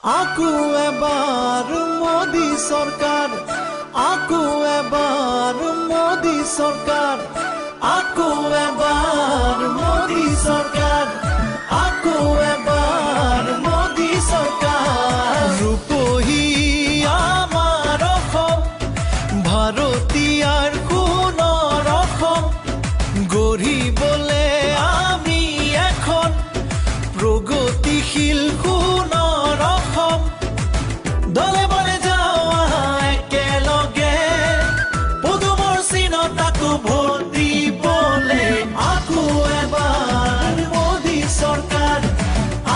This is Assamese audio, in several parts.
আকু এবাৰ মোদি সৰকাৰ, আকু এবাৰ মোদি সৰকাৰ, আকু এবাৰ মোদি সৰকাৰ, আকু এবাৰ মোদি সৰকাৰ। ৰূপহী আমাৰ অসম, ভাৰতীয়াৰ সোণৰ অসম, গঢ়িবলে আমি এখন প্ৰগতিশীল সোণৰ অসম। দলে বলে যাওঁ আহা একেলগে, পদুমৰ চিনত আকৌ ভোট দিবলে। আকৌ এবাৰ মোদী চৰকাৰ,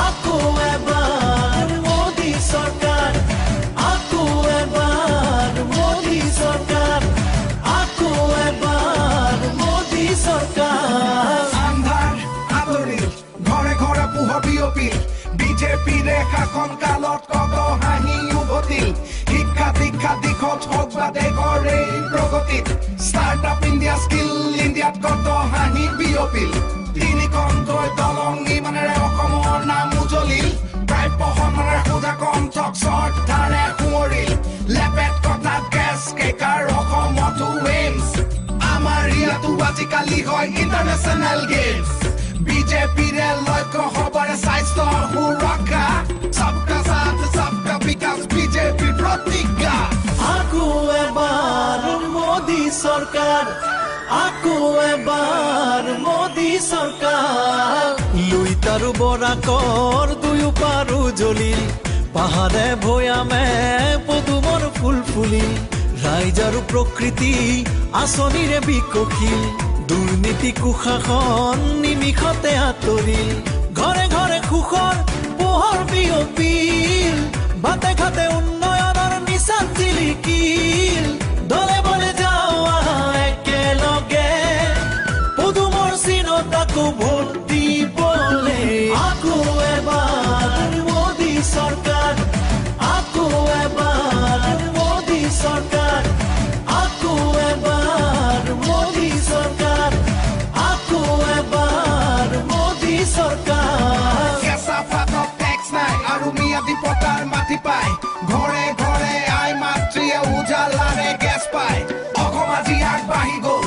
আকৌ এবাৰ মোদী চৰকাৰ, আকৌ এবাৰ মোদী চৰকাৰ, আকৌ এবাৰ মোদী চৰকাৰ। আন্ধাৰ আঁতৰিল, ঘৰে ঘৰে পোহৰ বিয়পিল, বিজেপিৰ শাসন কালত কত হাঁহি উভতিল। শিক্ষা দীক্ষা দিশত হওক বা দেশৰ এই প্ৰগতিত, ষ্টাৰ্টআপ ইণ্ডিয়া স্কিল ইণ্ডিয়াত কত হাঁহি বিয়পিল। তিনিখনকৈ দলং নিৰ্মাণেৰে অসমৰ নাম উজ্বলিল, প্ৰায় পহমাৰে সোধা কণ্ঠক শ্ৰদ্ধাৰে সোঁৱৰিল। লেপেট কথা গেছ কেকাৰ অসমতো এইমছ, আমাৰ ইয়াতো আজিকালি হয় ইণ্টাৰনেশ্যনেল গেমছ। বিজেপিৰে লক্ষ্য সবাৰে স্বাস্থ্য সুৰক্ষা, সবকা সাথ সবকা বিকাশ বিজেপিৰ প্ৰতিজ্ঞা। আকৌ এবাৰ মোদী চৰকাৰ, আকৌ এবাৰ মোদী চৰকাৰ। লুইত আৰু বৰাকৰ দুয়ো পাৰো জ্বলিল, পাহাৰে ভৈয়ামে পদুমৰ ফুল ফুলিল। ৰাইজ আৰু প্ৰকৃতি আঁচনিৰে বিকশিল, দুৰ্নীতি কুশাসন নিমিষতে আঁতৰিল। ঘৰে ঘৰে সুখৰ পোহৰ বিয়পিল, বাটে ঘাটে উন্নয়নৰ নিচান জিলিকিল। দলে বলে যাওঁ আহা একেলগে, পদুমৰ চিনত আকৌ ভোট দিবলে। আকৌ এবাৰ মোদী চৰকাৰ, আকৌ এবাৰ মোদী চৰকাৰ, আকৌ এবাৰ মোদী চৰকাৰ, আকৌ এবাৰ মোদী চৰকাৰ। কেঁচা পাতত টেক্স নাই আৰু ম্যাদী পটাৰ মাটি পায়, ঘৰে ঘৰে আই মাতৃয়ে উজালাৰে গেছ পায়। অসম আজি আগবাঢ়ি গ'ল,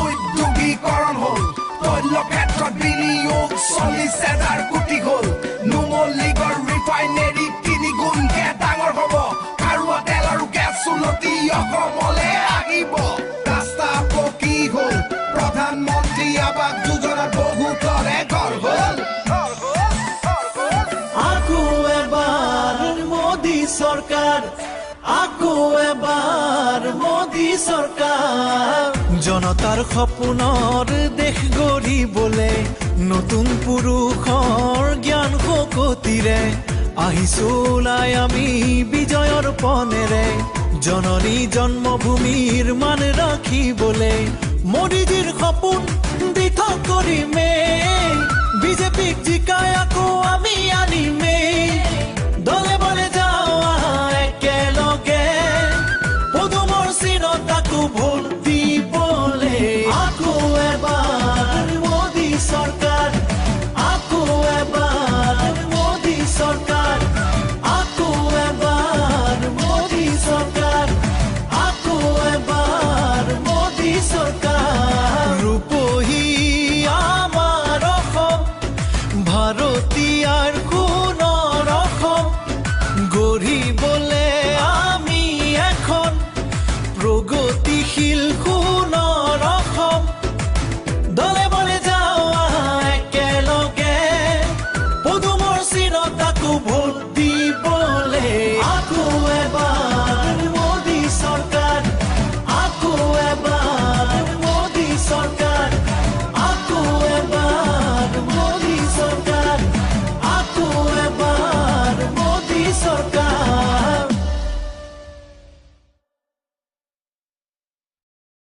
উদ্যোগীকৰণ হ'ল, তৈল ক্ষেত্ৰত বিনিয়োগ 40,000 কোটি হ'ল। নুমলীগড় ৰিফাইনেৰী তিনিগুণকে ডাঙৰ হ'ব, খাৰুৱা তেল আৰু গেছ উন্নতি অসমলে আহিব। ৰাস্তা পকী হ'ল, প্ৰধানমন্ত্ৰী আৱাস যোজনাত বহুতৰে ঘৰ হ'ল। আকৌ এবাৰ মোদী চৰকাৰ, আকৌ এবাৰ মোদী চৰকাৰ। জনতাৰ সপোনৰ দেশ গঢ়িবলে, নতুন পুৰুষৰ জ্ঞান শকতিৰে আহিছো ওলাই আমি বিজয়ৰ পনেৰে। জননী জন্মভূমিৰ মান ৰাখিবলে, মোদীজীৰ সপোন দিঠক কৰিমে, বিজেপিক জিকাই আকৌ আমি আনিমে।